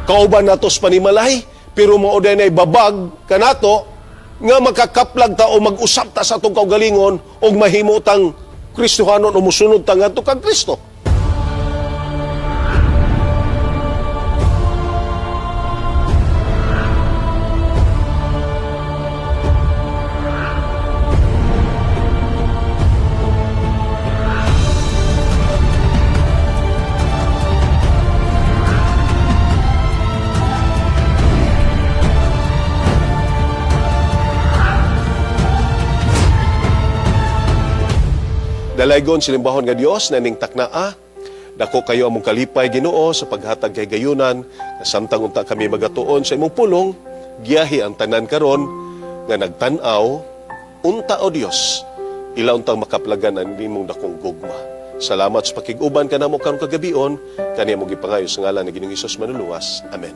kauban natos panimalay, pero mao day nay babag kanato nga makakaplag ta o mag-usap ta sa atong kaugalingon o mahimo tang Kristohanon o musunod ta ngadto kang Kristo. Dalaygon silimbahon nga Dios na ning taknaa, dako kayo among kalipay Ginoo sa paghatag kay gayunan, nga samtang unta kami magatuon sa imong pulong, giyahi ang tanan karon nga nagtan-aw, unta o Dios, ila untang makaplagan ang imong dakong gugma. Salamat sa pakiguban kanamo karon kagabion, kaniya mo gipangayo sa ngalan ni Ginoong Hesus Manuluwas. Amen.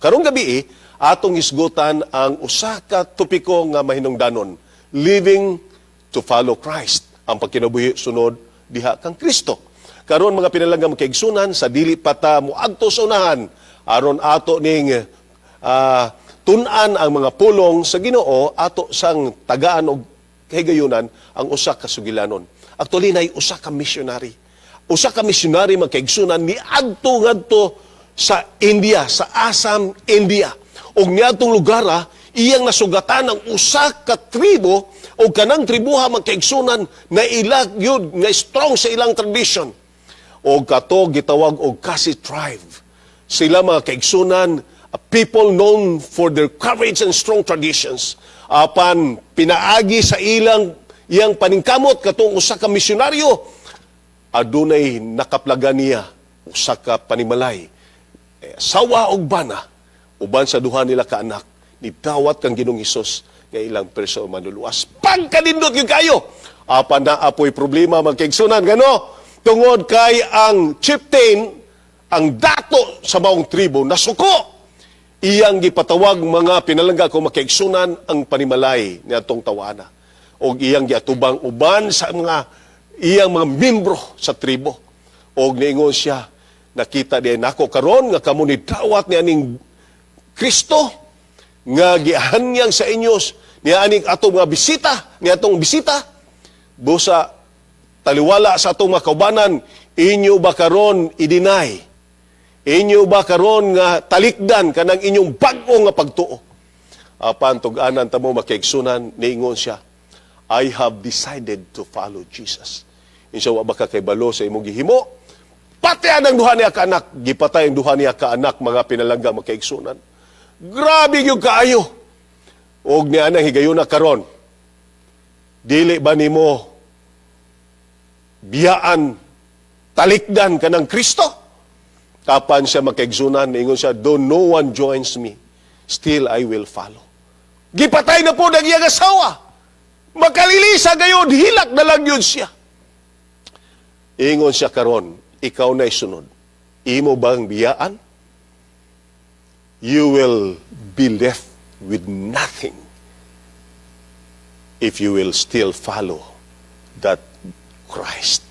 Karong gabi, atong isgutan ang usa ka topiko nga mahinungdanon, living to follow Christ. Ang pagkinabuhi sunod diha kang Kristo. Karon mga pinalanggang magkaigsunan sa dili pata moadto sa unahan aron ato ning tun-an ang mga pulong sa Ginoo ato sang tagaan og kahigayunan ang usa ka sugilanon. Actually nay usa ka missionary. Usa ka missionary magkaigsunan niadto ngadto sa India, sa Assam, India. Og niadtong lugar iyang nasugatan ang usa ka tribo o kanang tribuha magkaigsunan na ilag yun, na strong sa ilang tradition. O kato gitawag og Khasi tribe. Sila mga kaigsunan, people known for their courage and strong traditions. Apan pinaagi sa iyang paningkamot katong usa ka misyonaryo, adunay nakaplagan niya usa ka panimalay. Sawa og bana, uban sa duha nila ka anak, nidawat kang Ginoong Hesus nga ilang perso manluluwas. Pagkanindot yung kayo! Apan na apoy problema magkaigsunan. Gano? Tungod kay ang chieftain, ang dato sa maong tribo, nasuko. Iyang gipatawag mga pinalangga kung magkaigsunan ang panimalay ni atong tawana. O iyang giatubang uban sa iyang mga membro sa tribo. O niingon siya, nakita diay nako karon nga kamo ni dawat ni aning Kristo, nga gihanyang sa inyos niya aning atong mga bisita, niya atong bisita, busa taliwala sa atong mga kaubanan, inyo ba karon i-deny? Inyo ba karon nga talikdan kanang inyong bag-o nga pagtuo? Apan tug-anan ta mo makaigsunan, niingon siya, I have decided to follow Jesus. Insa wa ba ka kay balo sa imong gihimo? Patayan ang duha niya ka anak, gipatay ang duha niya ka anak, mga pinalangga makaigsunan. Grabe yung kaayo. Og niya na higayon na karon. Dili ba nimo biyaan talikdan ka ng Kristo? Kapan siya makaigsunan, ingon siya, though no one joins me, still I will follow. Gipatay na po ng iyang asawa. Makalilisa gayon, hilak na lang yun siya. Ingon siya karon, ikaw na'y sunod. Imo bang biyaan? You will be left with nothing if you will still follow that Christ.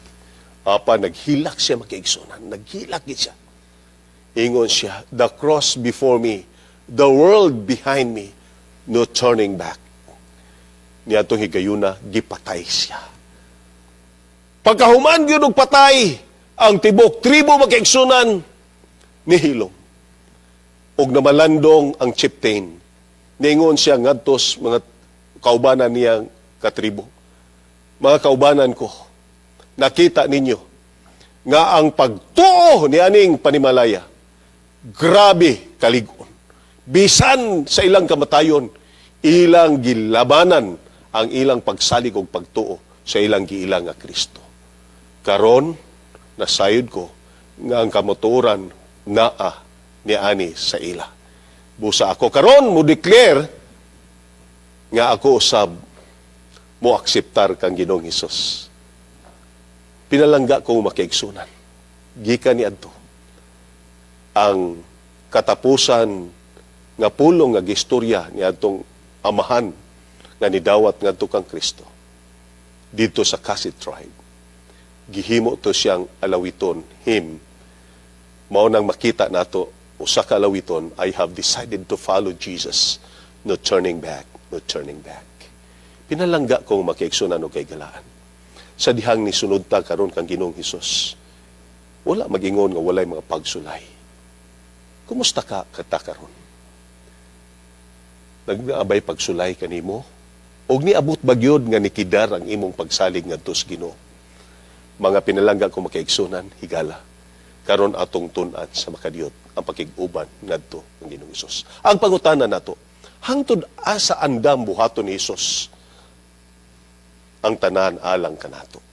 Apa, naghilak siya makaigsunan. Naghilak siya. Ingon siya, the cross before me, the world behind me, no turning back. Niya itong higayuna, gipatay siya. Pagkahuman yun og patay, ang tibok tribo makaigsunan, nihilom. Og namalandong ang chieftain. Ningon siya ngadtos mga kaubanan niyang katribo. Mga kaubanan ko, nakita ninyo nga ang pagtuo ni aning panimalaya, grabe kaligon. Bisan sa ilang kamatayon, ilang gilabanan ang ilang pagsalig og pagtuo sa ilang giilang nga Kristo. Karon, nasayod ko nga ang kamatuoran naa ni ani sa ila. Busa ako karon mo declare nga ako usab mo akseptar kang Ginoong Hesus. Pinalangga ko makiigsunan. Gikan ni adto ang katapusan nga pulong nga gistorya ni adtong amahan nga nidawat ngadto kang Kristo dito sa Khasi tribe. Gihimo to siyang alawiton, him. Mao nang makita nato usa ka alawiton, I have decided to follow Jesus, no turning back, no turning back. Pinalangga kong makiigsunan o kay galaan. Sa dihang ni sunod ta karon kang Ginoong Hesus, wala magingon nga walay mga pagsulay. Kumusta ka kata karon? Nagnaabay pagsulay kanimo? Og niabot bagyod nga nikidar ang imong pagsalig ngadto sa Ginoo. Mga pinalangga kong makiigsunan, higala. Karon atong tun-an sa makadiyot ang pakiguban ngadto ng Ginoong Hesus. Ang pangutana nato, hangtod asa andam buhaton ni Hesus ang tanan alang kanato.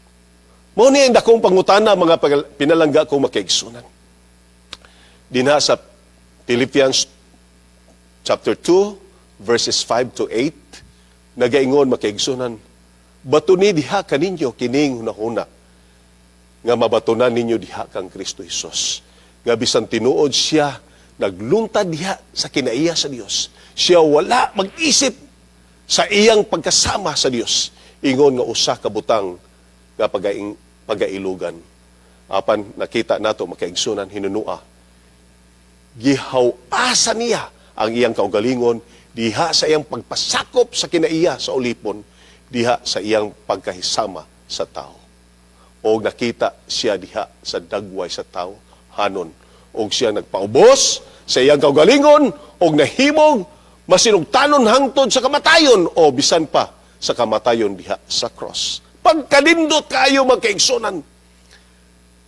Mao ni ang dakong pangutana mga pinalangga kong makiigsunan. Dinha sa Philippians chapter 2 verses 5 to 8 nagaingon makiigsunan, batuni diha kaninyo kining hunahuna nga mabatunan ninyo diha kang Kristo Hesus. Nga bisan tinuod siya nagluntad diha sa kinaiya sa Dios. Siya wala mag-isip sa iyang pagkasama sa Dios. Ingon nga usa ka butang nga pagailugan. Apan nakita nato makaigsunan hinunua. Gihaw-asa niya ang iyang kaugalingon diha sa iyang pagpasakop sa kinaiya sa ulipon, diha sa iyang pagkahisama sa tao. O nakita siya diha sa dagway sa tao, hanon. O siya nagpaubos sa iyang kaugalingon, o nahimog masinugtanon hangtod sa kamatayon, o bisan pa sa kamatayon diha sa cross. Pagkanindot kayo magkaigsunan.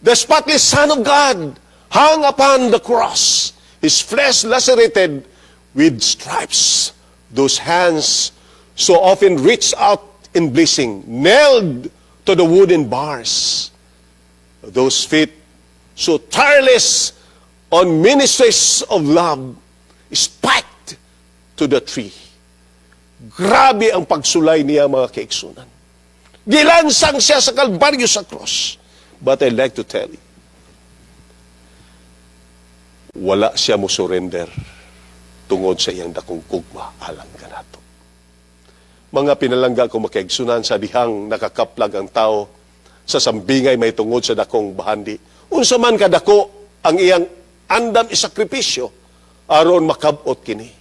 The spotless Son of God hung upon the cross. His flesh lacerated with stripes. Those hands so often reached out in blessing, nailed to the wooden bars. Those feet so tireless on ministries of love, spiked to the tree. Grabe ang pagsulay niya mga kaigsunan. Gilansang siya sa Kalbaryo sa cross. But I'd like to tell you, wala siya mo surrender tungod sa iyang dakong kugma alang kanato. Mga pinalangga ko makaigsunan sa dihang nakakaplag ang tao sa sambingay may tungod sa dakong bahandi. Unsa man kadako ang iyang andam isakripisyo aron makabot kini.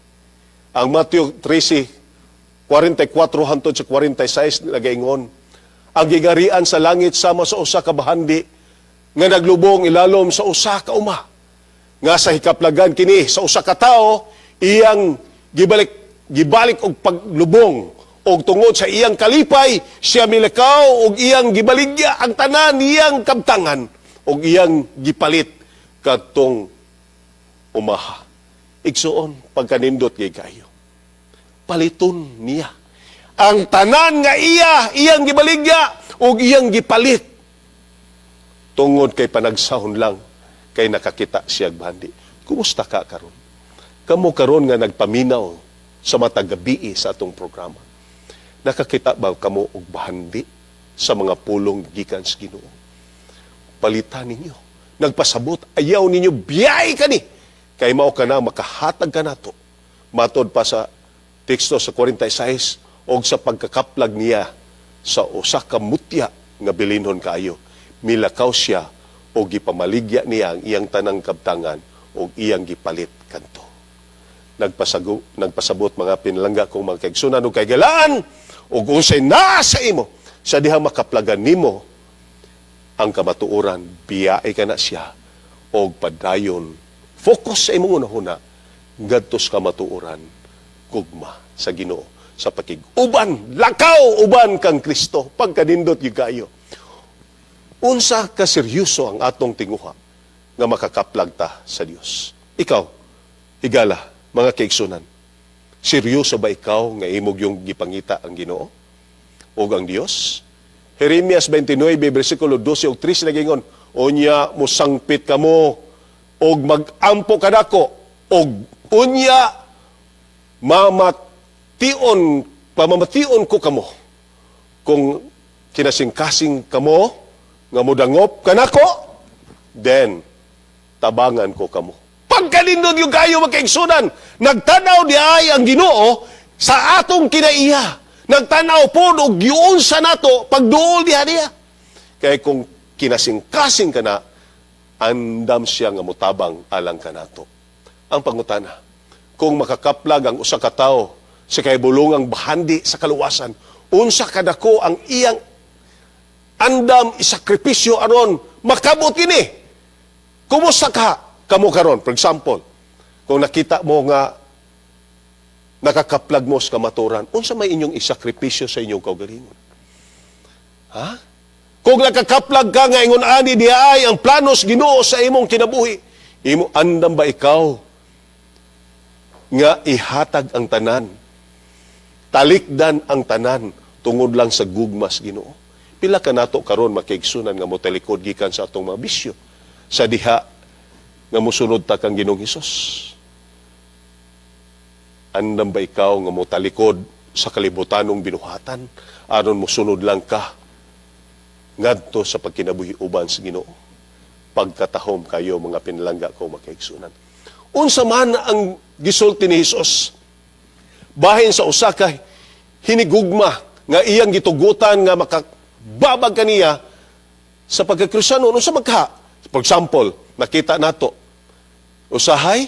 Ang Matthew 13:44 hangtod sa 46 nagaingon, ang gigarian sa langit sama sa usa ka bahandi nga naglubong ilalom sa usa ka uma. Nga sa hikaplagan kini sa usa ka tawo iyang gibalik og paglubong og tungod sa iyang kalipay siya milakaw og iyang gibaligya ang tanan iyang kabtangan og iyang gipalit kadtong umaha. Igsuon pagkanindot kay kayo. Paliton niya ang tanan nga iyang gibaligya ug iyang gipalit tungod kay panagsahon lang kay nakakita siya bandi. Kumusta ka karon? Kamo karon nga nagpaminaw sa matag gabi sa atong programa. Nakakita ba kamo og bahandi sa mga pulong gikan sa Ginoo? Palitan ninyo. Nagpasabot ayaw ninyo biyay kani kay mao kana makahatag kanato. Matod pa sa teksto sa 46 og sa pagkakaplag niya sa usa ka mutya nga bilinhon kaayo, milakaw siya o gipamaligya niya ang iyang tanang kabtangan o iyang gipalit kanto. Nagpasabot mga pinalangga kong mga kaigsunan o kaigalaan o unsay nasa imo sa diha makaplagan nimo ang kamatuoran, biyae ka na siya o padayon. Focus sa imong unahuna, ngadtos kamatuoran, gugma sa Ginoo sa pakiguban, lakaw uban kang Kristo pagkanindot yung kayo. Unsa ka seryoso ang atong tinguha nga makakaplag ta sa Dios. Ikaw, higala, mga kaigsunan, seryoso ba ikaw nga imog yung gipangita ang Ginoo o ang Dios? Jeremias 29, versikulo 12 o 13 nagingon, unya musangpit kamo og mag-ampo kadako og unya pamamation ko kamo kung kinasingkasing kamo nga mudangop kanako, then tabangan ko kamo. Pagkalindod yung kayo makaigsunan, nagtanaw di ay ang Ginoo sa atong kinaiya. Nagtanaw po og giun sa nato pagduol diha. Kaya kung kinasingkasing ka na, andam siya nga mutabang alang ka nato. ang pangutana. Kung makakaplag ang usa ka tawo sa kahibulongang bahandi sa kaluwasan, unsa kadako ang iyang andam isakripisyo aron makabot kini? Kumusta ka kamo karon? For example, kung nakita mo nga nakakaplag mo sa kamaturan, unsa may inyong isakripisyo sa inyong kaugalingon? Ha? Kung nakakaplag ka nga ingon ani diha ay ang planos Ginoo sa imong kinabuhi, imo andam ba ikaw nga ihatag ang tanan, talikdan ang tanan tungod lang sa gugmas Ginoo? Pila ka nato karon makiigsunan nga motalikod gikan sa atong mga bisyo sa diha nga mosunod ta kang Ginoong Hesus? Andam ba ikaw nga motalikod sa kalibutanong binuhatan aron mosunod lang ka ngadto sa pagkinabuhi uban sa Ginoo? Pagkatahom kayo mga pinalangga ko makaigsunan. Unsa man ang gisulti ni Hesus bahin sa usa ka hinigugma nga iyang gitugutan nga makababag kaniya sa pagkakristyano, unsa magka? For example, nakita nato usahay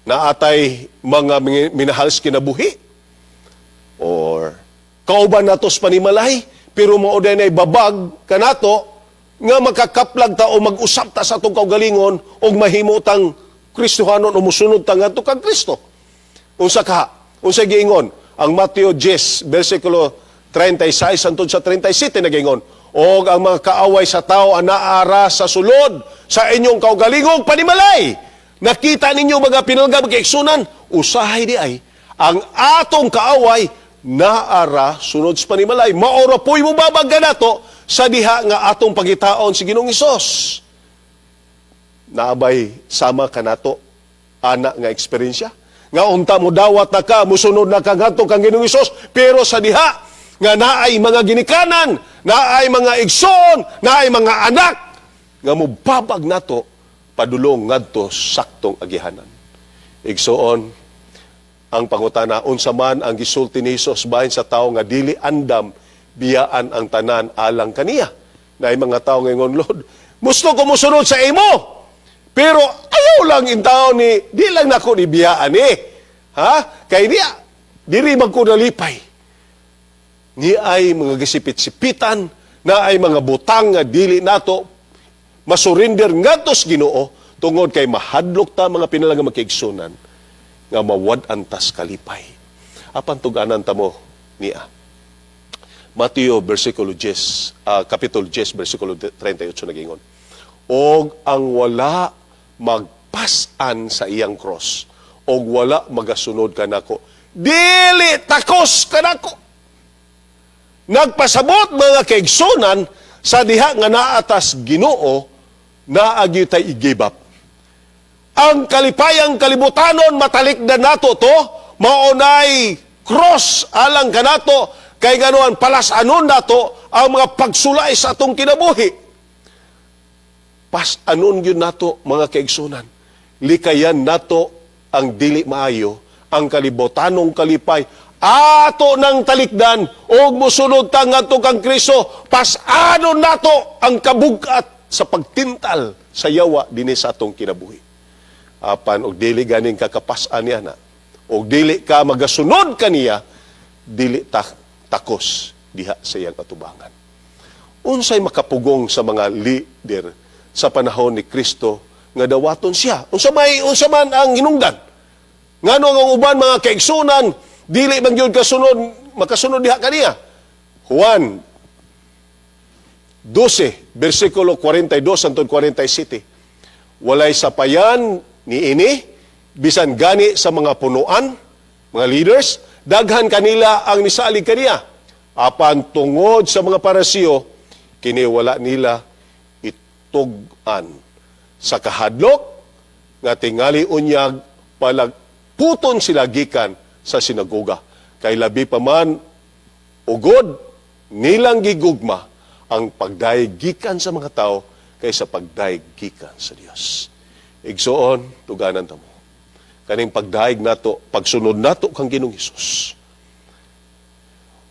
na atay mga minahals kinabuhi or kauban natos panimalay pero mao dinay babag kanato nga makakaplag ta o mag-usap ta sa atong kaugalingon og mahimo tang Kristohanon o musunod ta ngadto kang Kristo. Unsa ka? Unsa giingon? Ang Mateo 10 bersikulo 36 hangtod sa 37 nagingon, og ang mga kaaway sa tao anaara sa sulod sa inyong kaugalingong panimalay. Nakita ninyo mga pinalangga magkaigsunan, usahay di ay ang atong kaaway naara sunod sa panimalay. Maora po'y mo babag nato sa diha nga atong pagitaon si Ginoong Hesus. Naabay sama ka nato ana nga eksperyensya nga unta mo dawat na ka musunod na ka ngadto kang Ginoong Hesus, pero sa diha nga naay mga ginikanan, naay mga igsoon, naay mga anak nga mubabag nato padulong ngadto saktong agihanan. Igsoon, ang pangutana, unsa man ang gisulti ni Hesus bahin sa tawo nga dili andam biyaan ang tanan alang kaniya. Naay mga tawo nga ingon, Lord, gusto ko musunod sa imo. Pero ayaw lang in tawo ni di lang nako ni biyaan Ha? Kay niya diri man ko nalipay. Ni ay mga gisipit-sipitan, na ay mga butang nga dili nato masurinder ngadto sa Ginoo tungod kay mahadlok ta mga pinalangga makiigsunan nga mawad antas kalipay. Apan tuganan ta mo niya. Mateo versikulo 10, kapitulo 10 versikulo 38 nagingon. Og ang wala magpasan sa iyang cross, og wala magasunod kanako, dili takos kanako. Nagpasabot mga kaigsunan sa diha nga naatas Ginoo naagi tay i-give up. Ang kalipayang kalibutanon matalikdan nato to, maunay cross alang kanato, kay ganoan palasanon nato ang mga pagsulay sa atong kinabuhi. Pas-anon yun nato mga kaigsunan. Likayan nato ang dili maayo, ang kalibutanong kalipay, ato ng talikdan, o musunod ta ngadto kang Kristo, pas-anon nato ang kabugat sa pagtintal sa yawa dinhi sa atong kinabuhi. Apan og dili ganing kakapas-an niya na, og dili ka magasunod kaniya, dili takos diha sa iyang atubangan. Unsay makapugong sa mga leader sa panahon ni Kristo nga dawaton siya? Unsa man ang hinungdan? Ngano ang uban mga kaigsunan dili man gyud makasunod diha kaniya? Juan 12 bersikulo 42 hangtod 47. Walay sapayan ni ini bisan gani sa mga punuan, mga leaders, daghan kanila ang nisalig kaniya. Apan tungod sa mga parasiyo, kini wala nila itugan sa kahadlok nga tingali unyag palagputon sila gikan sa sinagoga. Kay labi pa man ugod nilang gigugma ang pagdaig gikan sa mga tao kaysa pagdaig gikan sa Dios. Igsoon, tuganan ta mo. Kaning pagdaig nato, pagsunod nato kang Ginoong Hesus,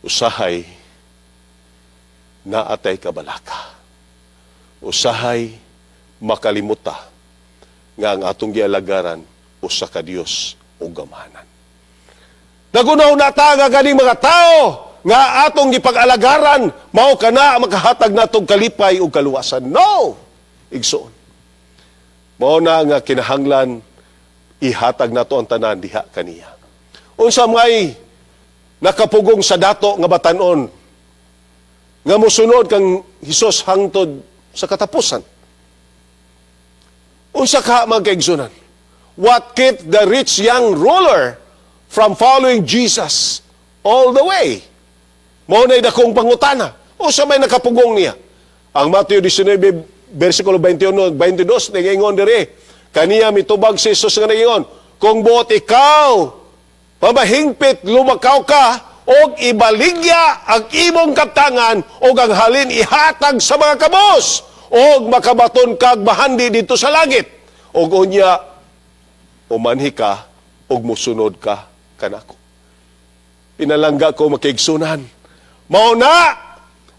usahay naatay kabalaka. Usahay makalimuta nga ang atong gialagaran usa ka Dios o gamahanan. Nagunaw na ta nga ganing mga tao nga atong gipag-alagaran mao kana makahatag natong kalipay ug kaluwasan. No! Igsoon. Mao na nga kinahanglan ihatag nato ang tanan diha kaniya. Unsa may nakapugong sa dato nga batan-on nga mosunod kang Hesus hangtod sa katapusan. Unsa ka mga kaigsunan? What kept the rich young ruler from following Jesus all the way? Mao na'y dakong pangutana. Unsa may nakapugong niya? Ang Mateo 19, versikulo 21, 22, nagingon diri, kaniya mitubag si Jesus nga nagingon, kung buot ikaw, pamahingpit, lumakaw ka, og ibaligya ang imong katangan, og ang halin ihatag sa mga kabos, og makabaton kag bahandi dito sa langit. Og unya, umanhi ka, og musunod ka kanako. Pinalangga ko makiigsunan. Mao na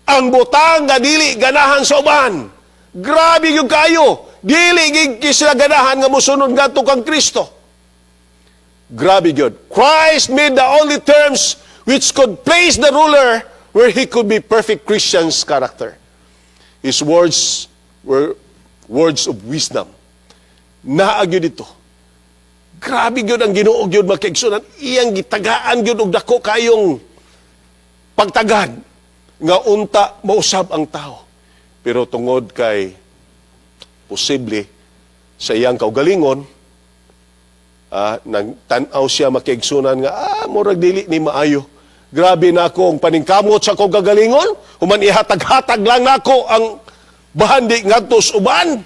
ang butang nga dili ganahan sa uban. Grabe yung kayo. Dili gid sila ganahan nga musunod ngadto kang Kristo. Grabe yun. Christ made the only terms which could place the ruler where he could be perfect Christian's character. His words were words of wisdom. Naagyo dito. Grabe yun ang Ginoo yun magkaigsunan. Iyang gitagaan yun og dako kayong pagtagad nga unta mausab ang tao. Pero tungod kay posible sa iyang kaugalingon, nagtanaw siya makiigsunan nga, murag dili ni maayo. Grabe na akong paningkamot sa akong kagalingon, human ihatag-hatag lang nako ang bahandi ngadto sa uban.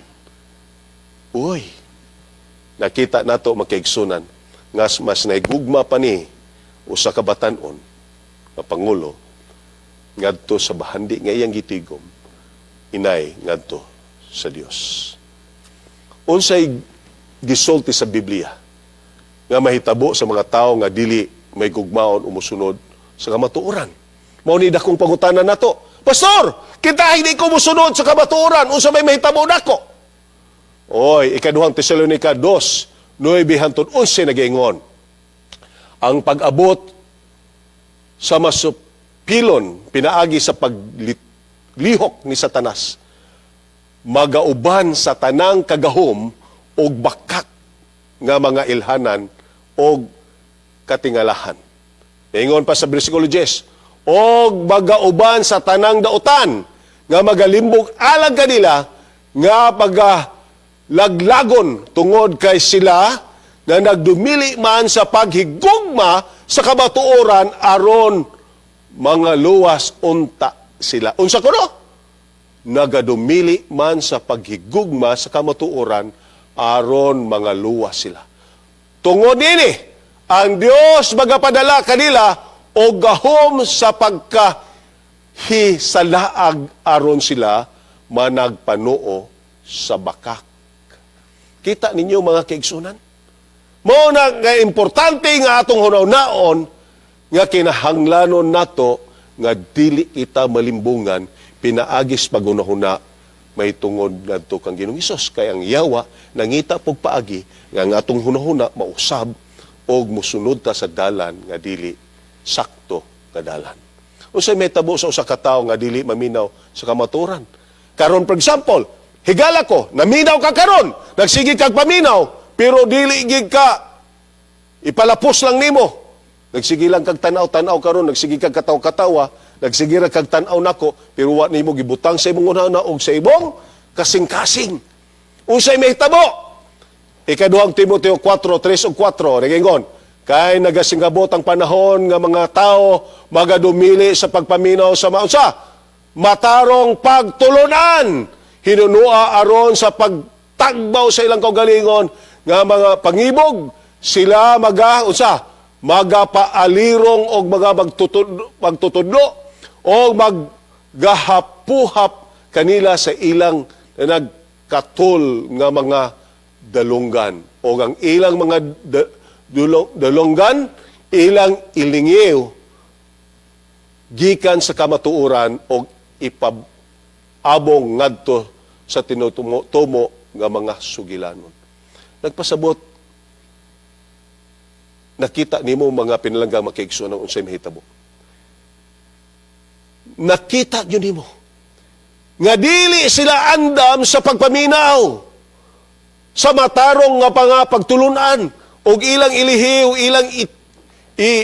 Uy, nakita nato makiigsunan, mas naigugma pa ni usa ka batan-on, nga pangulo, ngadto sa bahandi nga iyang gitigom, inay ngadto sa Dios. Unsay gisulti sa Biblia nga mahitabo sa mga tao nga dili may gugmaon o musunod sa kamatuoran. Mao ni dakong pangutanan nato. Pastor, kita hindi ko musunod sa kamatuoran, unsa may mahitabo nako? Oy, ikaduhang Tesalonica 2, 9-11 nagingon. Ang pag-abot sa masupilon pinaagi sa paglihok ni Satanas, magauban sa tanang kagahom o bakak nga mga ilhanan o katingalahan. Ingon pa sa versikulo 10, og magauban sa tanang dautan nga magalimbog alang kanila nga pagalaglagon tungod kay sila na nagdumili man sa paghigugma sa kabatuoran aron mga luwas unta sila. Unsa kuno? Nagadumili man sa paghigugma sa kamatuoran aron mga luwas sila. Tungod ini, ang Dios magapadala kanila o gahom sa pagkahisalaag aron sila managpanuo sa bakak. Kita ninyo mga kaigsunan? Mao na nga importante nga atong hunaw-naon nga kinahanglanon nato nga dili kita malimbungan pinaagis pagunahuna may tungod ngadto kang Ginoong Hesus kay ang yawa nangita pog paagi nga ang atong hunahuna mausab og musunod ta sa dalan nga dili sakto nga dalan. Unsay may tabo sa usa ka tawo nga dili maminaw sa kamatuoran? Karon for example, higala ko, naminaw ka karon, nagsige kag paminaw, pero dili gid ka ipalapos lang nimo. Nagsige lang kag tanaw-tanaw karon, nagsige kag kataw-katawa, nagsige ra kag tan-aw nako, pero wa nimo gibutang sa imong unahana og sa imong kasing-kasing. Unsay mahitabo? Ikaduhang Timoteo 4:3 ug 4 nagingon, kay nagasingabot ang panahon nga mga tao magadumili sa pagpaminaw sa maunsa, matarong pagtulunan, hinunua aron sa pagtagbaw sa ilang kaugalingon nga mga pangibog, sila magapaalirong og mga magtutudlo o maggahapuhap kanila sa ilang nagkatul nga mga dalunggan o ang ilang mga dalunggan ilang ilingiw gikan sa kamatuoran o ipabong ngadto sa tinutumo nga mga sugilanon. nagpasabot, nakita nimo mga pinalanggang makiigsuon ng unsay mahitabo. Nakita yun nimo nga dili sila andam sa pagpaminaw sa matarong nga pagtulunan o ilang ilihiw,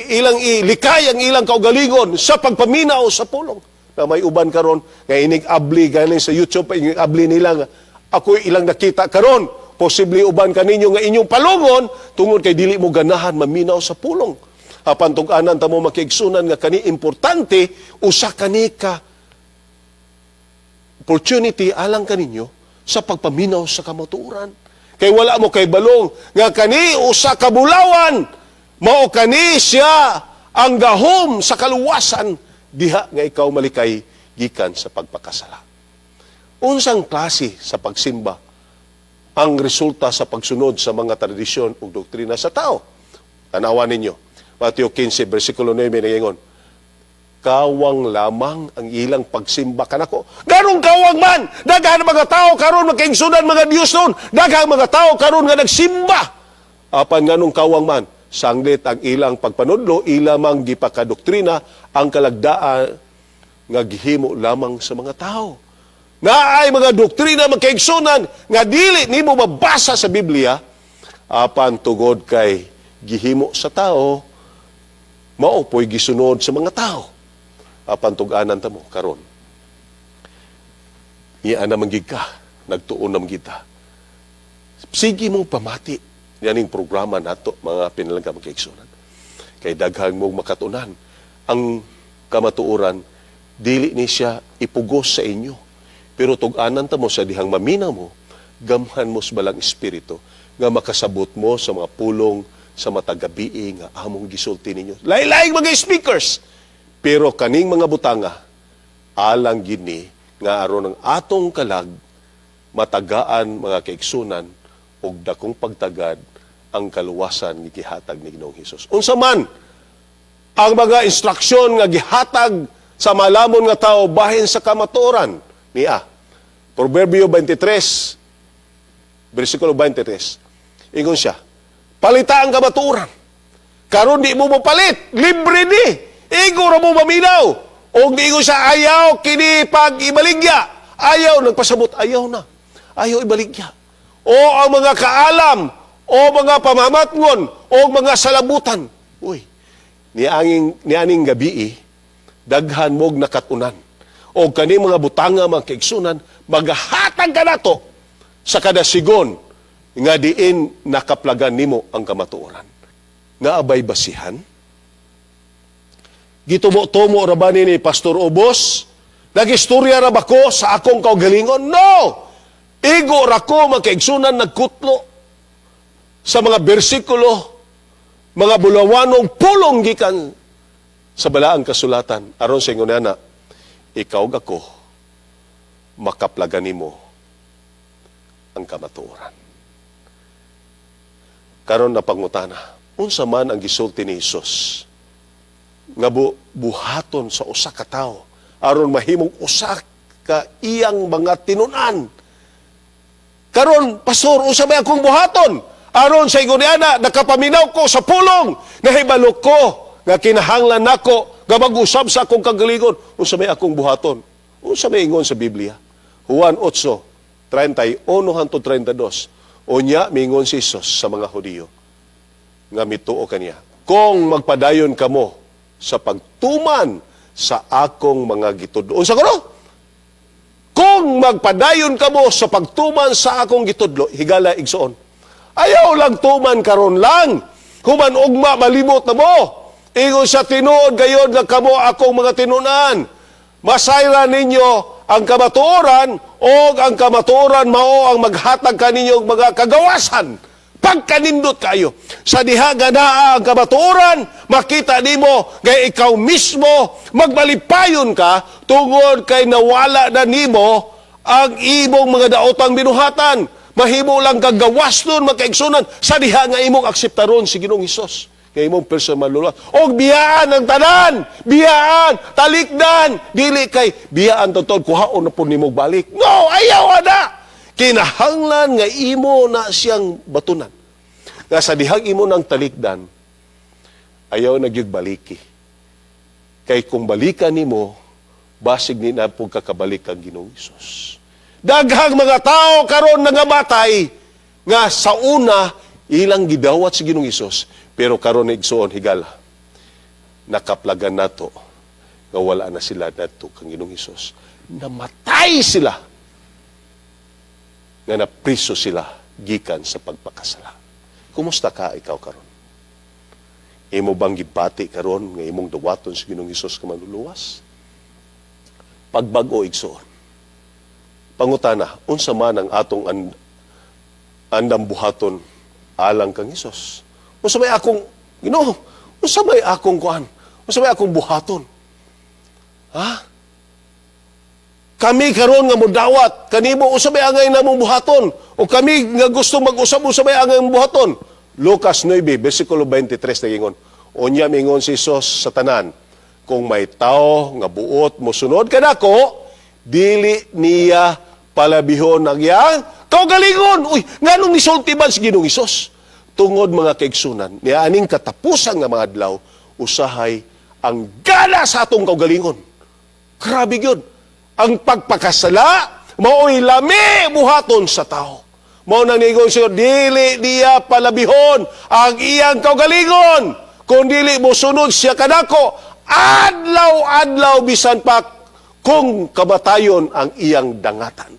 ilang ilikay ang ilang kaugalingon sa pagpaminaw sa pulong. Na may uban karon nga inig-abli galing sa YouTube, inig-abli nila nga ako ilang nakita karon. Posible uban kaninyo nga inyong palungon tungod kay dili mo ganahan maminaw sa pulong. Apan tug-anan ta mo makiigsunan nga kani importante usa kani ka opportunity alang kaninyo sa pagpaminaw sa kamatuoran. Kay wala mo kay balong nga kani usa ka bulawan mao kani siya ang gahom sa kaluwasan diha nga ikaw malikay gikan sa pagpakasala. Unsang klase sa pagsimba ang resulta sa pagsunod sa mga tradisyon o doktrina sa tao? Tanawan ninyo. Mateo 15, versikulo 9, nagingon, kawang lamang ang ilang pagsimba kanako. Garong kawang man! Daghang mga tao karon makaigsunan mga Diyos noon. Daghang mga tao karon nga nagsimba. Apan nganong kawang man, sanglit ang ilang pagpanudlo, ilamang gipakadoktrina ang kalagdaan nga gihimo lamang sa mga tao. Na ay mga doktrina magkaigsunan nga dili nimo mabasa sa Biblia, apan tugod kay gihimo sa tao, maopoy gisunod sa mga tao. Apan tug-anan ta mo karon. Iya na manggid ka, nagtuon na kita. Sige mo pamati yaning programa nato mga pinalanggang magkaigsunan. Kay daghang mong makatunan ang kamatuoran dili ni siya ipugos sa inyo. Pero tug-anan ta mo sa dihang mamina mo, gamhan mo sa balang espiritu, nga makasabot mo sa mga pulong sa matagabi nga among gisulti ninyo. Lain-laing mga speakers. Pero kaning mga butanga, alang gini nga aron ang atong kalag, matagaan mga kaigsunan, og dakong pagtagad ang kaluwasan ni gihatag ni Ginoong Hesus. Unsa man ang mga instruksyon nga gihatag sa malamon nga tao bahin sa kamatuoran niya. Proverbio 23, versikulo 23. Ingon siya, palita ang kamatuoran. Karon di mo mapalit, libre ni. Igo ra mo maminaw. Og di ingon siya, ayaw kini pag ibaligya. Ayaw, nagpasabot, ayaw na. Ayaw ibaligya. O ang mga kaalam, o mga pamamatngon, o mga salabutan. Uy, nianing gabi, daghan mog nakatunan. O kani mga butanga, mga kaigsunan, maghatag ka nato sa kadasigon nga diin nakaplagan nimo ang kamatuoran. Naabay basihan? Gitumo-tumo ra ba ni Pastor Obos? Nagistorya ra ba ko sa akong kaugalingon? No! Igo ra ko magkaigsunan nagkutlo sa mga bersikulo, mga bulawanong pulong gikan sa balaang kasulatan. Aron sa ingon na, ikaw gako, makaplagan nimo ang kamatuoran. Karon na pangutana, unsa man ang gisulti ni Hesus nga buhaton sa usa ka tawo aron mahimong usa ka iyang mga tinunan. Karon, pastor, unsa may akong buhaton? Aron sa ingon niana, nakapaminaw ko sa pulong, nahibalo ko nga kinahanglan nako nga mag-usab sa akong kagalingon. Unsa may akong buhaton? Unsa may ingon sa Biblia? Juan 8:31 hangtod 32. Unya mingon si Jesus sa mga Hudiyo nga mituo kaniya, kung magpadayon kamo sa pagtuman sa akong mga gitudlo. Unsa kuno? Kung magpadayon kamo sa pagtuman sa akong gitudlo, higala igsoon. Ayaw lang tuman karon lang. Human ugma malimot na mo. Ingon sa tinuod gayod nga kamo akong mga tinunan. Masayra ninyo ang kamatuoran o ang kamatuoran mao ang maghatag kaninyo mga kagawasan. Pagkanindot kayo. Sa diha ganaa ang kamatuoran, makita nimo kay ikaw mismo magbalipayon ka tungod kay nawala na nimo ang imong mga daotang binuhatan. Mahimo lang kagawas nun, makaigsunan sa diha nga imong akseptaron si Ginoong Hesus. Kaya imong personal lula. O biyaan ang tanan. Biyaan. Talikdan. Dili kay biyaan totoo. Kuhaon na po nimog balik. No, ayaw na. Kinahanglan nga imo na siyang batunan. Nga sa dihang imo ng talikdan, ayaw nagyug baliki. Kay kung balikan nimo, basig ni na pong kakabalik ang Ginoong Hesus. Daghang mga tao karon nangamatay nga sa una ilang gidawat si Ginoong Hesus, pero karon igsoon higala. Nakaplagan nato nga wala na sila nato kang Ginoong Hesus. Namatay sila. Nga napriso sila gikan sa pagpakasala. Kumusta ka ikaw karon? Imo bang gibati karon nga imong dawaton sa Ginoong Hesus ka manluluwas? Pagbag-o igsoon. Pangutana, unsa man ang atong andam buhaton alang kang Hesus? Unsa may akong Ginoo? Unsa may akong kuan? Unsa may akong buhaton? Ha? Kami karon nga modawat kanimo unsa may angay namong buhaton? O kami nga gusto mag-usab unsa may angay namong buhaton? Lucas 9, versikulo 23 nagingon. Unya mingon si Hesus sa tanan, kung may tao nga buot mosunod kanako, dili niya palabihon ang iyang kaugalingon. Uy, nganong misulti ba si Ginoong Hesus? Tungod mga kaigsunan, niya aning katapusan nga mga adlaw, usahay ang gana sa atong kaugalingon. Grabe yun. Ang pagpakasala, mao'y lami buhaton sa tao. Mao nang ningon siya, dili niya palabihon ang iyang kaugalingon. Kung dili mo sunod siya kanako, adlaw-adlaw bisan pa kung kamatayon ang iyang dangatan.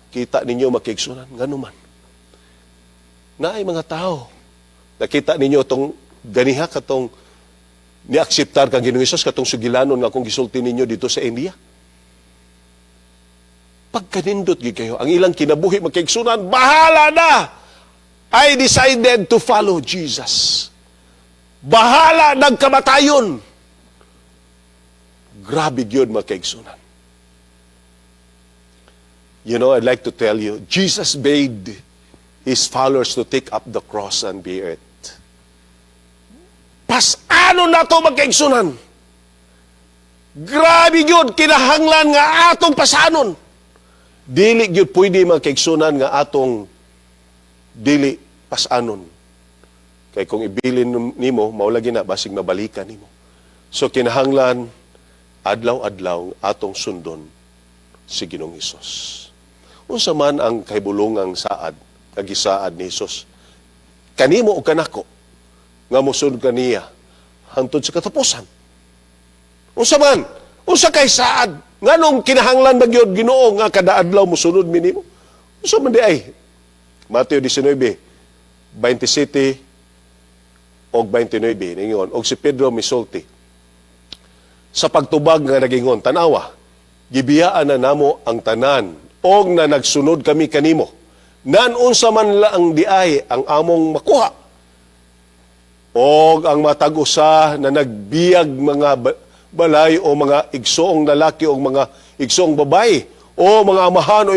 Kita ninyo makigsunan, nganuman. Naay mga tao, nakita ninyo itong ganiha katong niakseptar kang Ginoong Hesus katong sugilanon nga kung gisulti ninyo dito sa India. Pagkanindot gid kayo, ang ilang kinabuhi makigsunan, bahala na! I decided to follow Jesus. Bahala nagkamatayon. Grabe yun makigsunan. You know, I'd like to tell you, Jesus bade His followers to take up the cross and bear it. Pas-ano na to magkaigsunan? Grabe yun, kinahanglan nga atong pasanon. Dili yun pwede magkaigsunan nga atong dili pasanon. Kay kung ibilin nimo, maulagi na, basig mabalikan nimo. So kinahanglan, adlaw-adlaw atong sundon si Ginoong Hesus. Unsa man ang kahibulungang saad, kagisaad ni Hesus, kanimo o kanako, nga mosunod kaniya, hangtod sa katapusan. Unsa man, unsa kay saad, nganong kinahanglan magyod Ginoo nga kada adlaw mosunod minimo? Unsa man di ay? Mateo 19, 27 og 29 ningon, og si Pedro misulti. Sa pagtubag nga nagingon, tanawa, gibiyaan na namo ang tanan og na nagsunod kami kanimo. Nan unsa man lang di ay ang among makuha. Og ang matag usa na nagbiyag mga balay o mga igsoong lalaki o mga igsoong babae o mga amahan o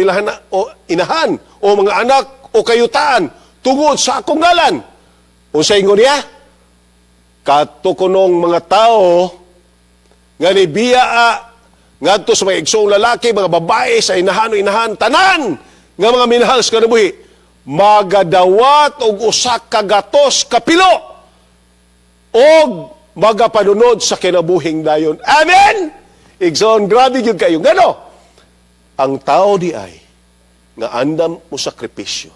inahan o mga anak o kayutaan tungod sa akong ngalan. Unsa ingon niya? Katukunong mga tao nga nibiya ngadto sa mga igsoong lalaki, mga babae sa inahan o inahan, tanan nga mga minahal sa kanabuhi, magadawat og usa ka gatos kapilo og magapanunod sa kinabuhing dayon. Amen! Igsoon, grabe yun kayo. Gano? Ang tao di ay nga andam mo sakripisyo.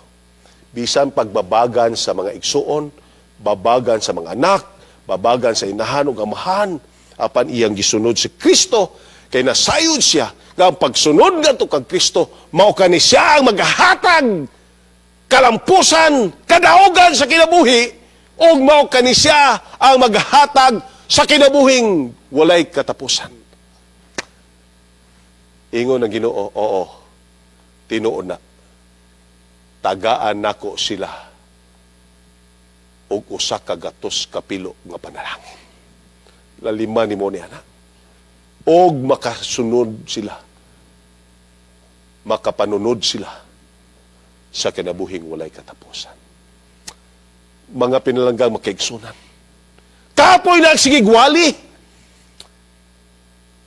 Bisan pagbabagan sa mga igsoon, babagan sa mga anak, babagan sa inahan o amahan, apan iyang gisunod si Kristo, kay nasayod siya nga ang pagsunod nga to kag Kristo, mao kani siya ang maghatag kalampusan, kadaugan sa kinabuhi, o mao kani siya ang maghatag sa kinabuhing walay katapusan. Ingon ang Ginoo, oo, tinuod na. Tagaan nako sila og usa ka gatos kapilo nga panalangin. Lalima ni mo niya na. Og makasunod sila. Makapanunod sila sa kinabuhing walay katapusan. Mga pinalanggang makaigsunan. Kapoy na sigigwali.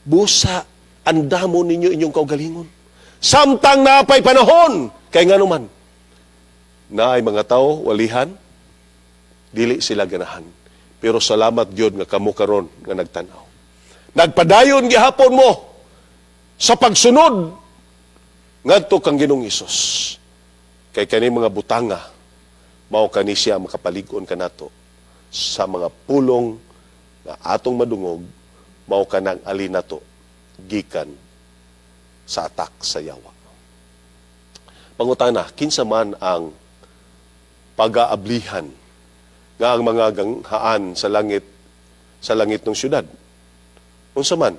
Busa, andamo ninyo inyong kaugalingon. Samtang naapay panahon, kay nga naman, na ay mga tao, walihan, dili sila ganahan. Pero salamat Diyon nga kamo karon nga nagtanaw. Nagpadayon gihapon mo sa pagsunod ngadto kang Ginoong Hesus. Kay kani mga butanga, mao kani siya makapalig-on kanato sa mga pulong na atong madungog, mao kanang ali nato gikan sa atak sa yawa. Pangutana, kinsa man ang pag-aablihan nga ang mga ganghaan sa langit ng syudad? Unsa man?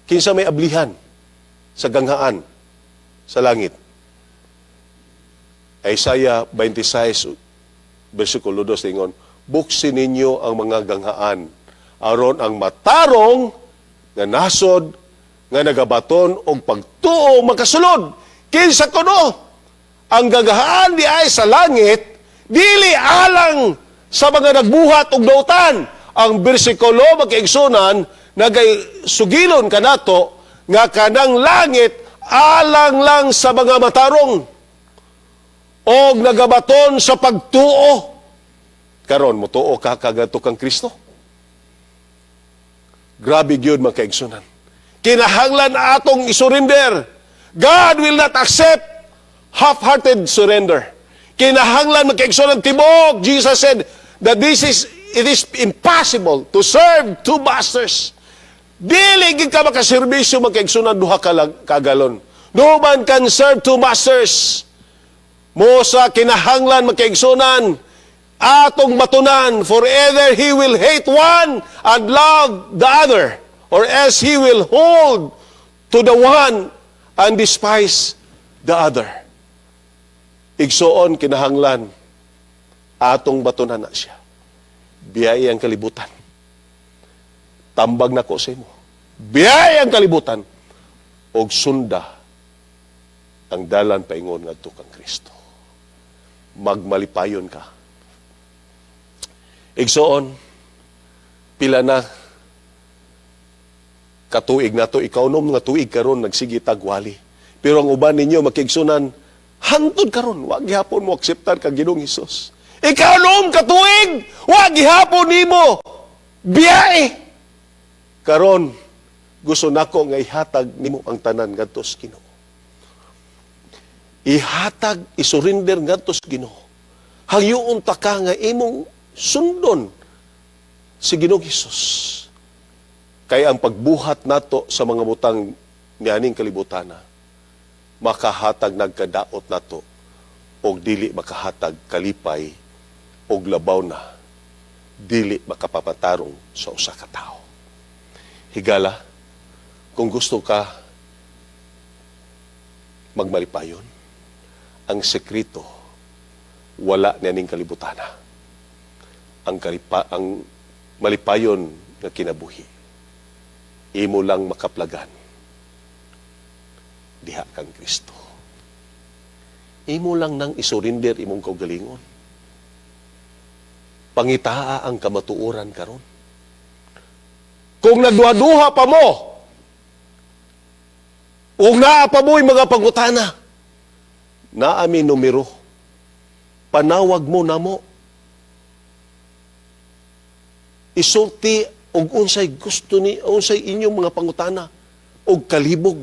Kinsa may ablihan sa ganghaan sa langit? Isaiah 26, versikulo 2, tingon, buksin ninyo ang mga ganghaan, aron ang matarong nga nasod, nga nagabaton og pagtuo makasulod. Kinsa kuno? Ang ganghaan di ay sa langit, dili alang sa mga nagbuhat og dautan. Ang bersikulo magkaigsunan nagay sugilon kanato nga kanang langit alang lang sa mga matarong og nagabaton sa pagtuo. Karon motuo ka kagato kang Kristo. Grabe gyud magkaigsunan. Kinahanglan atong isurrender. God will not accept half-hearted surrender. Kinahanglan magkaigsunan tibok. Jesus said that it is impossible to serve two masters. Dili gid ka makaserbisyo magkaigsunan duha ka kagalon. No man can serve two masters. Mo sa kinahanglan magkaigsunan atong matunan, for either he will hate one and love the other, or else he will hold to the one and despise the other. Igsoon kinahanglan atong batunan na siya. Biyaya ang kalibutan. Tambag na ko sa imo. Biyaya ang kalibutan. Og sunda ang dalan paingon ngadto kang Kristo. Magmalipayon ka. Igsoon, pila na katuig na to, ikaw nom nga tuig karon nagsigi tagwali. Pero ang uban ninyo makiigsunan, hantod karon, wag gihapon mo akseptar kang Ginoong Hesus. Ikaw nom katuig, wag gihapon nimo biyahe. Karon gusto nako nga ihatag nimo ang tanan ngadto sa Ginoo. Ihatag, isurrender ngadto sa Ginoo. Hayuon ta ka nga imong sundon si Ginoong Hesus. Kaya ang pagbuhat nato sa mga butang nianing kalibutana, makahatag nagkadaot nato og dili makahatag kalipay og labaw na dili makapapatarong sa usa ka tawo. Higala, kung gusto ka magmalipayon, ang sekreto wala nianing kalibutana. Ang malipayon nga kinabuhi, imo lang makaplagan diha kang Kristo. Imo lang nang isurinder imong kaugalingon. Pangitaa ang kamatuoran karon. Kung nagduha-duha pa mo, ug naa pa mo'y mga pangutana, naami numero, panawag mo namo. Isulti og unsay gusto ni unsay inyong mga pangutana og kalibog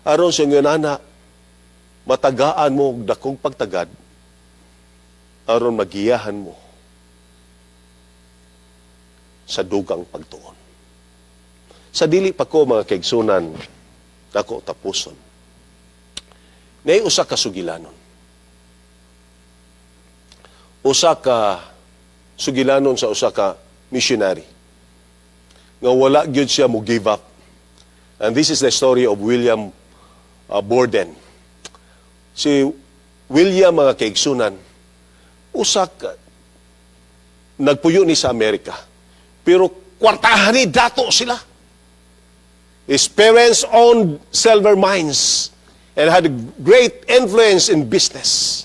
aron sa inyo nana matagaan mo og dakong pagtagad aron magiyahan mo sa dugang pagtuon. Sa dili pa ko mga kaigsunan nako tapuson. Nay usa ka sugilanon. Usa ka sugilanon sa usa ka missionary nga wala gyud siya mo give up. And this is the story of William Borden. Si William mga kaigsunan usak nagpuyo ni sa Amerika pero kwartahan ni dato sila. His parents owned silver mines and had a great influence in business.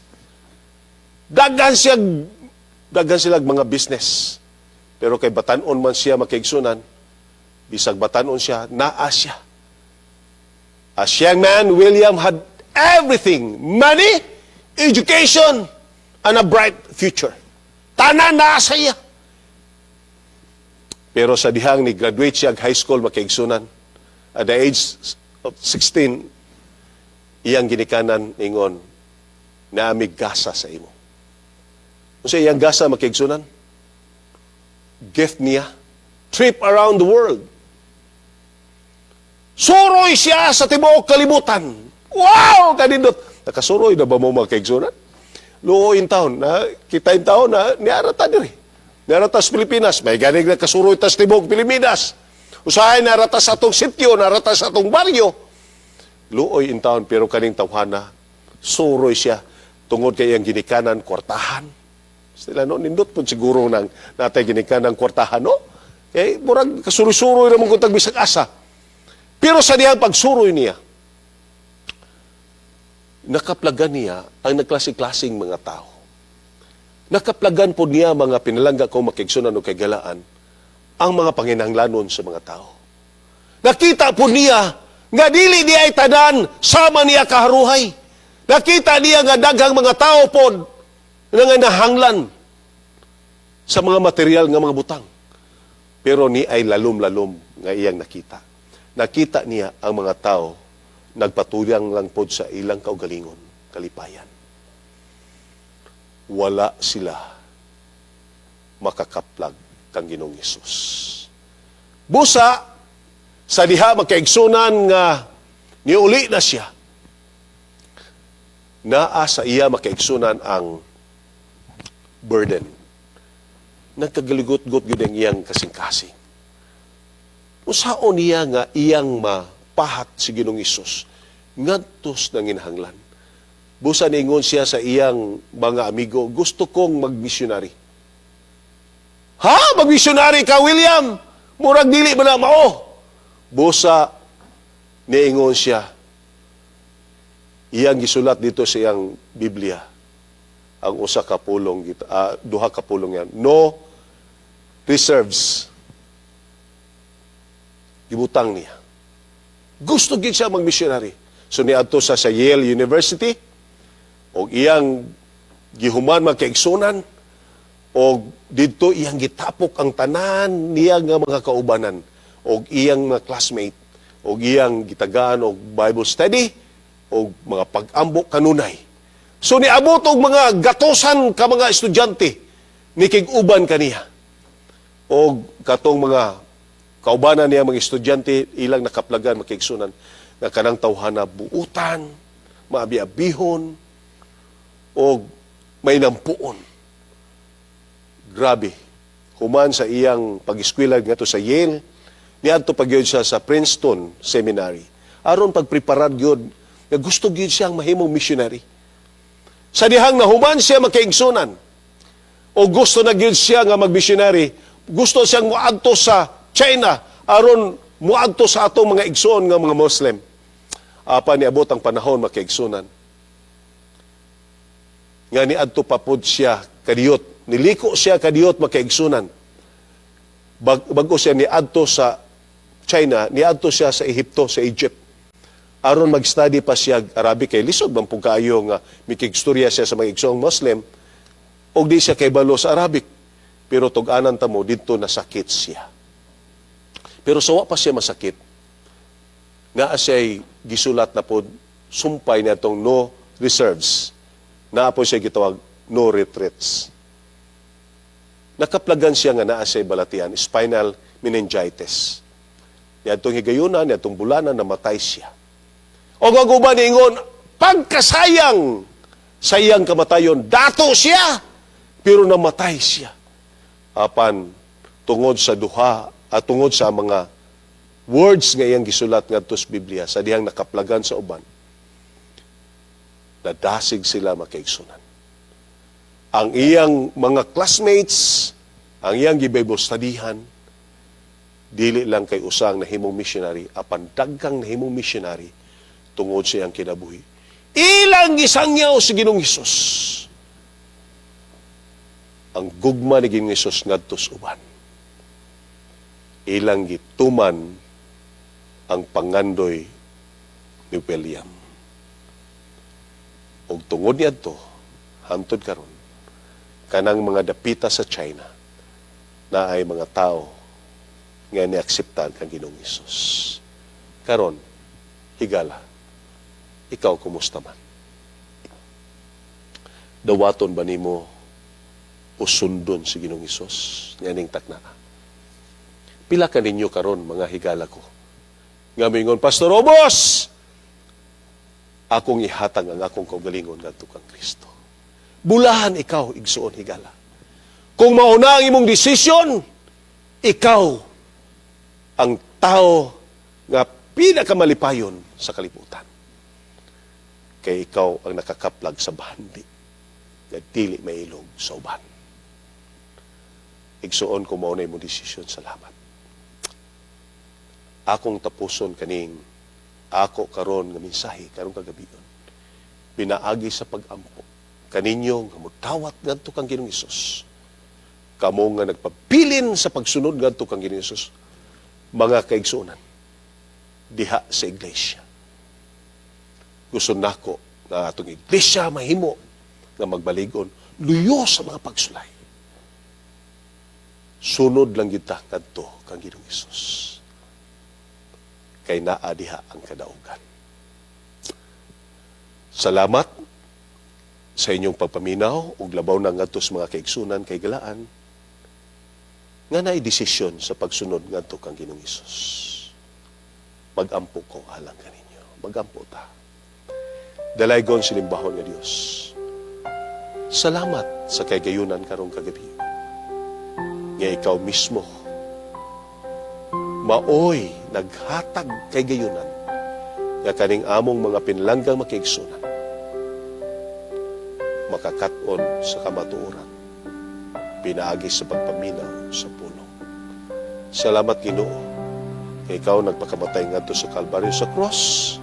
Daghan sila mga business. Pero kay batanon man siya makaigsunan, bisag batanon siya, naa siya. As young man, William had everything. Money, education, and a bright future. Tanan na sa iya. Pero sa dihang ni graduate siya high school makaigsunan, at the age of 16, iyang ginikanan ingon, naamig gasa sa imo. Kung iyang gasa makaigsunan, gift niya, trip around the world. Suroy siya sa tibuok kalibutan. Wow! Kanindot. Nakasuroy na ba mo makaigsunan? Luoyin taon na, kita yung taon na niarata diri. Niarata sa Pilipinas. May ganing na kasuroy tas tibuok Pilipinas. Usahay narata sa atong sityo, narata sa atong baryo. Luoy in taon, pero kaning tawhana, suroy siya tungod kay ang ginikanan, kwartahan. Sila no, nindot po siguro nang natay ginikanan, kwartahan, no? Eh, murag kasuroy-suroy na mong kuntag bisag asa. Pero sa diyang pagsuroy niya, nakaplagan niya ang nagklase-klaseng mga tao. Nakaplagan po niya mga pinalangga ko makigsunan o kagalaan ang mga panginahanglanon sa mga tao. Nakita po niya nga dili niya ay tanan sama niya kaharuhay. Nakita niya nga daghang mga tao po nga nahanglan sa mga material nga mga butang. Pero ni ay lalom-lalom nga iyang nakita. Nakita niya ang mga tao nagpatulyang lang po sa ilang kaugalingon, kalipayan. Wala sila makakaplag kang Ginoong Hesus. Busa, sa diha magkaigsunan nga niuli na siya, naa sa iya makaigsunan ang burden. Nagkagaligot-got yun ang iyang kasing-kasing. Usaon niya nga iyang mapahat si Ginoong Hesus ngadtos nang inhanglan. Busa ningon siya sa iyang mga amigo, gusto kong mag-missionary. Ha? Mag-missionary ka, William? Murag dili ba na mao? Busa, niingon siya, iyang gisulat dito sa iyang Biblia, ang usa ka pulong, duha ka pulong yan. No reserves. Gibutang niya. Gusto gid siya mag-missionary. So niadto sa Yale University, o iyang gihuman magkaigsunan, o dito iyang gitapok ang tanan niya nga mga kaubanan, o iyang mga classmate, o iyang gitagaan og Bible study, o mga pag-ambok kanunay. So niabot og mga gatosan ka mga estudyante ni kig-uban kaniya. O katong mga kaubanan niya mga estudyante ilang nakaplagan makigsunan nga kanang tawhana buutan, maabi-abihon, o may nampuon. Grabe. Human sa iyang pag-eskwela nga to sa Yale, niadto pa gyud siya sa Princeton Seminary. Aron pagpreparar gyud nga gusto gyud siyang mahimong missionary. Sa dihang nahuman siya makaigsunan, o gusto na gyud siya nga mag-missionary, gusto siyang muadto sa China aron muadto sa atong mga igsoon nga mga Muslim. Apa niabot ang panahon makaigsunan. Nga niadto pa pod siya kadiyot, niliko siya kadiyot makaigsunan. Bago siya niadto sa China, niadto siya sa Ehipto, sa Egypt. Aron mag-study pa siya Arabic, kay lisod bang pugkaayo nga mikigstorya siya sa mga igsoong Muslim, og di siya kay balo sa Arabic. Pero tug-anan ta mo, dito nasakit siya. Pero sawa pa siya masakit, nga siya'y gisulat na po, sumpay na itong no reserves. Na po siya gitawag no retreats. Nakaplagan siya nga naa siya'y balatian, spinal meningitis. Niadtong higayunan, niadtong bulanan, namatay siya. O gaguban niingon, pagkasayang, sayang kamatayon, dato siya, pero namatay siya. Apan, tungod sa duha, at tungod sa mga words nga iyang gisulat ngadto sa Biblia, sa dihang nakaplagan sa uban, nadasig sila makaigsunan. Ang iyang mga classmates, ang iyang gi-Bible studyhan, dili lang kay usang nahimong missionary, apan dagkang nahimong missionary tungod sa iyang kinabuhi. Ilang gisangyaw si Ginoong Hesus. Ang gugma ni Ginoong Hesus ngadto sa uban. Ilang gituman ang pangandoy ni William. ug tungod niadto hangtod karon kanang mga dapita sa China na ay mga tao nga niakseptan kang Ginoong Hesus. Karon, higala, ikaw kumusta man? Dawaton ba nimo o sundon si Ginoong Hesus nganing taknaa? Pila ka ninyo karon mga higala ko? Nga mingon, Pastor Obos, akong ihatag ang akong kaugalingon ngadto kang Kristo. Bulahan ikaw, igsuon higala. Kung mauna ang imong desisyon, ikaw ang tao nga pinakamalipayon sa kalibutan. Kay ikaw ang nakakaplag sa bahandi nga dili mailog sa uban. Igsuon kung mauna imong desisyon, salamat. Akong tapuson kaning ako karon nga mensahe karong kagabion. Pinaagi sa pag-ampo kaninyo nga mutawat ngadto kang Ginoong Hesus. Kamo nga nagpabilin sa pagsunod ngadto kang Ginoong Hesus. Mga kaigsuonan diha sa iglesia. Gusto nako na atong iglesia mahimo nga magbaligon luyo sa mga pagsulay. Sunod lang kita ngadto kang Ginoong Hesus. Kay naa diha ang kadaugan. Salamat sa inyong pagpaminaw ug labaw na ngadto sa mga kaigsunan kay galaan nga naay desisyon sa pagsunod ngadto kang Ginoong Hesus. Magampo ko alang kaninyo. Magampo ta. Dalaygon sinimbahon nga Dios. Salamat sa kaygayunan karong kagabi. Nga ikaw mismo maoy naghatag kay gayunan nga kaning among mga pinlanggang makiigsunan makakaton sa kamatuoran pinaagi sa pagpaminaw sa pulong. Salamat Ginoo kay ikaw nagpakamatay ngadto sa Kalbaryo sa cross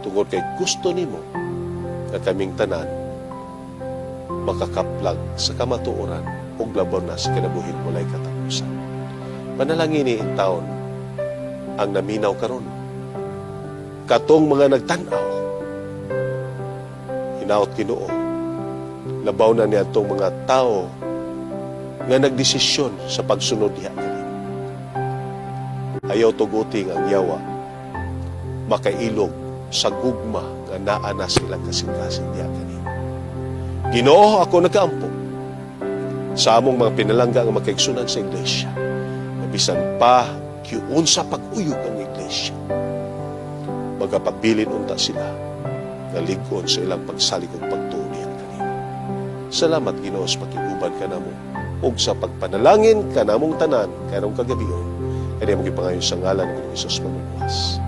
tungod kay gusto nimo nga kaming tanan makakaplag sa kamatuoran ug labaw na sa kinabuhing walay katapusan. Panalangin ni in taon ang naminaw karon. Katong mga nagtanaw, hinaot Ginoo, labaw na niya itong mga tao nga nagdesisyon sa pagsunod diha kani. Ayaw tuguting ang yawa, makailog sa gugma nga naa na silang kasing-kasing diha kani. Ginoo, ako nagkaampo sa among mga pinalangga nga makaigsunan sa iglesia. Bisan pa kiunsa pag-uyog ang iglesia. Magapabilin unta sila nga lig-on sa ilang pagsalig ug pagtuon ang kanila. Salamat Ginoo sa pakiguban kanamo ug sa pagpanalangin kanamong tanan karong kagabion. Kani mo gipangayon sa ngalan ni Hesus Manuwas.